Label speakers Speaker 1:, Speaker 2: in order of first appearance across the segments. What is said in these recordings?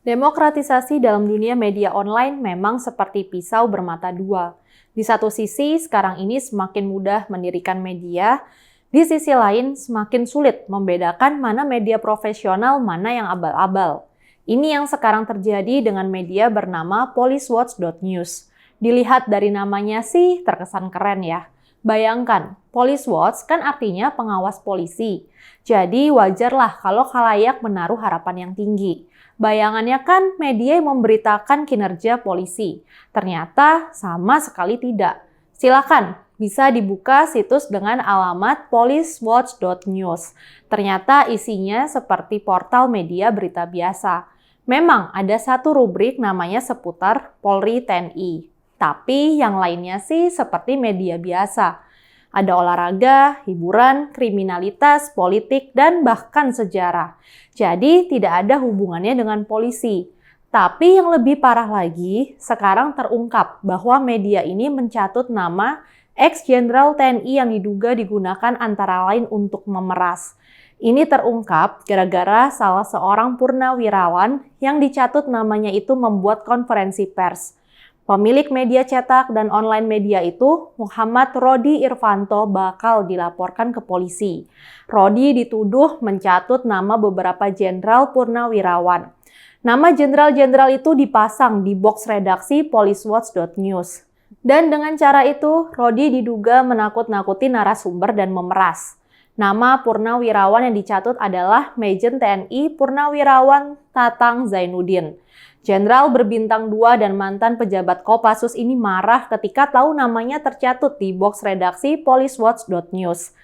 Speaker 1: Demokratisasi dalam dunia media online memang seperti pisau bermata dua. Di satu sisi, sekarang ini semakin mudah mendirikan media, di sisi lain semakin sulit membedakan mana media profesional, mana yang abal-abal. Ini yang sekarang terjadi dengan media bernama policewatch.news. Dilihat dari namanya sih terkesan keren ya. Bayangkan, Police Watch kan artinya pengawas polisi. Jadi wajarlah kalau khalayak menaruh harapan yang tinggi. Bayangannya kan media yang memberitakan kinerja polisi. Ternyata sama sekali tidak. Silakan, bisa dibuka situs dengan alamat policewatch.news. Ternyata isinya seperti portal media berita biasa. Memang ada satu rubrik namanya seputar Polri TNI. Tapi yang lainnya sih seperti media biasa. Ada olahraga, hiburan, kriminalitas, politik, dan bahkan sejarah. Jadi tidak ada hubungannya dengan polisi. Tapi yang lebih parah lagi, sekarang terungkap bahwa media ini mencatut nama ex-jenderal TNI yang diduga digunakan antara lain untuk memeras. Ini terungkap gara-gara salah seorang purnawirawan yang dicatut namanya itu membuat konferensi pers. Pemilik media cetak dan online media itu, Muhammad Rodi Irvanto, bakal dilaporkan ke polisi. Rodi dituduh mencatut nama beberapa jenderal purnawirawan. Nama jenderal-jenderal itu dipasang di box redaksi policewatch.news. Dan dengan cara itu, Rodi diduga menakut-nakuti narasumber dan memeras. Nama purnawirawan yang dicatut adalah Majen TNI Purnawirawan Tatang Zainuddin. Jenderal berbintang 2 dan mantan pejabat Kopassus ini marah ketika tahu namanya tercatut di box redaksi policewatch.news.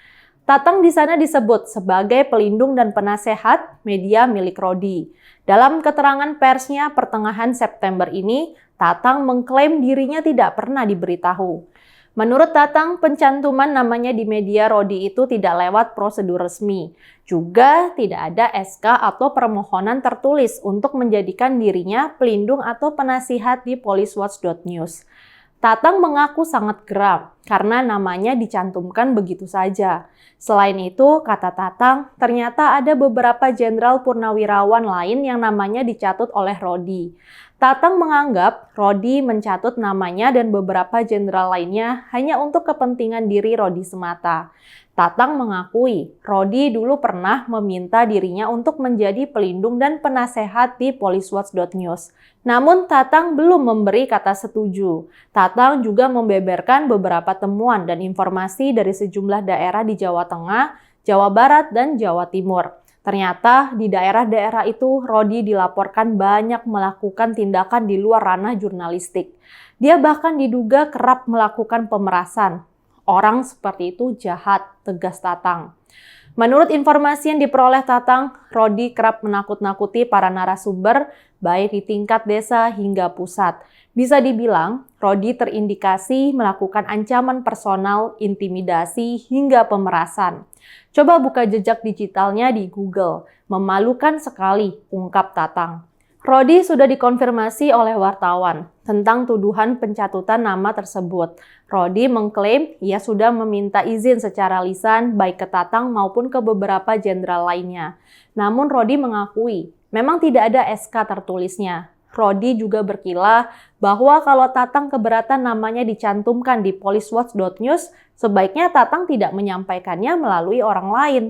Speaker 1: Tatang di sana disebut sebagai pelindung dan penasehat media milik Rodi. Dalam keterangan persnya pertengahan September ini, Tatang mengklaim dirinya tidak pernah diberitahu. Menurut Tatang, pencantuman namanya di media Rodi itu tidak lewat prosedur resmi. Juga tidak ada SK atau permohonan tertulis untuk menjadikan dirinya pelindung atau penasihat di policewatch.news. Tatang mengaku sangat geram karena namanya dicantumkan begitu saja. Selain itu, kata Tatang, ternyata ada beberapa jenderal purnawirawan lain yang namanya dicatut oleh Rodi. Tatang menganggap Rodi mencatut namanya dan beberapa jenderal lainnya hanya untuk kepentingan diri Rodi semata. Tatang mengakui Rodi dulu pernah meminta dirinya untuk menjadi pelindung dan penasehat di policewatch.news. Namun Tatang belum memberi kata setuju. Tatang juga membeberkan beberapa temuan dan informasi dari sejumlah daerah di Jawa Tengah, Jawa Barat, dan Jawa Timur. Ternyata di daerah-daerah itu Rodi dilaporkan banyak melakukan tindakan di luar ranah jurnalistik. Dia bahkan diduga kerap melakukan pemerasan. Orang seperti itu jahat, tegas Tatang. Menurut informasi yang diperoleh Tatang, Rodi kerap menakut-nakuti para narasumber baik di tingkat desa hingga pusat. Bisa dibilang, Rodi terindikasi melakukan ancaman personal, intimidasi, hingga pemerasan. Coba buka jejak digitalnya di Google. Memalukan sekali, ungkap Tatang. Rodi sudah dikonfirmasi oleh wartawan tentang tuduhan pencatutan nama tersebut. Rodi mengklaim ia sudah meminta izin secara lisan baik ke Tatang maupun ke beberapa jenderal lainnya. Namun Rodi mengakui memang tidak ada SK tertulisnya. Rodi juga berkilah bahwa kalau Tatang keberatan namanya dicantumkan di policewatch.news, sebaiknya Tatang tidak menyampaikannya melalui orang lain.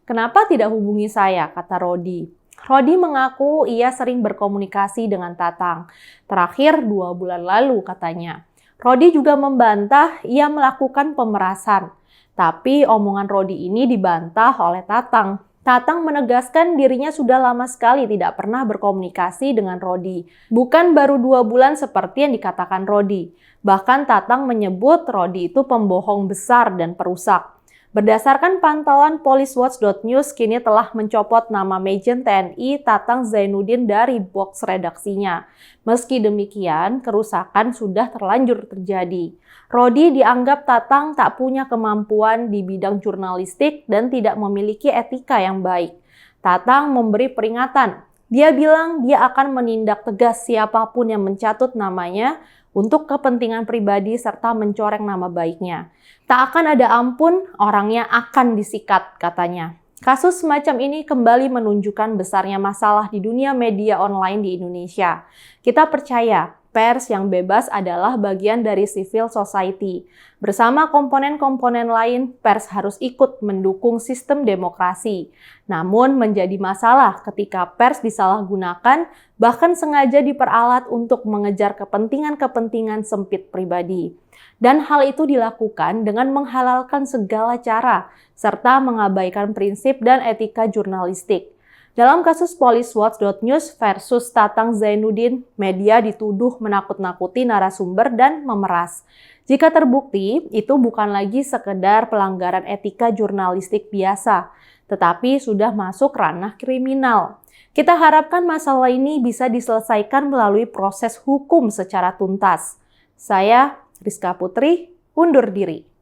Speaker 1: Kenapa tidak hubungi saya, kata Rodi. Rodi mengaku ia sering berkomunikasi dengan Tatang. Terakhir 2 bulan lalu katanya. Rodi juga membantah ia melakukan pemerasan. Tapi omongan Rodi ini dibantah oleh Tatang. Tatang menegaskan dirinya sudah lama sekali tidak pernah berkomunikasi dengan Rodi. Bukan baru 2 bulan seperti yang dikatakan Rodi. Bahkan Tatang menyebut Rodi itu pembohong besar dan perusak. Berdasarkan pantauan policewatch.news kini telah mencopot nama Majen TNI Tatang Zainuddin dari box redaksinya. Meski demikian, kerusakan sudah terlanjur terjadi. Rodi dianggap Tatang tak punya kemampuan di bidang jurnalistik dan tidak memiliki etika yang baik. Tatang memberi peringatan. Dia bilang dia akan menindak tegas siapapun yang mencatut namanya untuk kepentingan pribadi serta mencoreng nama baiknya. Tak akan ada ampun, orangnya akan disikat, katanya. Kasus semacam ini kembali menunjukkan besarnya masalah di dunia media online di Indonesia. Kita percaya pers yang bebas adalah bagian dari civil society. Bersama komponen-komponen lain, pers harus ikut mendukung sistem demokrasi. Namun menjadi masalah ketika pers disalahgunakan, bahkan sengaja diperalat untuk mengejar kepentingan-kepentingan sempit pribadi. Dan hal itu dilakukan dengan menghalalkan segala cara, serta mengabaikan prinsip dan etika jurnalistik. Dalam kasus Policewatch.news versus Tatang Zainuddin, media dituduh menakut-nakuti narasumber dan memeras. Jika terbukti, itu bukan lagi sekedar pelanggaran etika jurnalistik biasa, tetapi sudah masuk ranah kriminal. Kita harapkan masalah ini bisa diselesaikan melalui proses hukum secara tuntas. Saya, Rizka Putri, undur diri.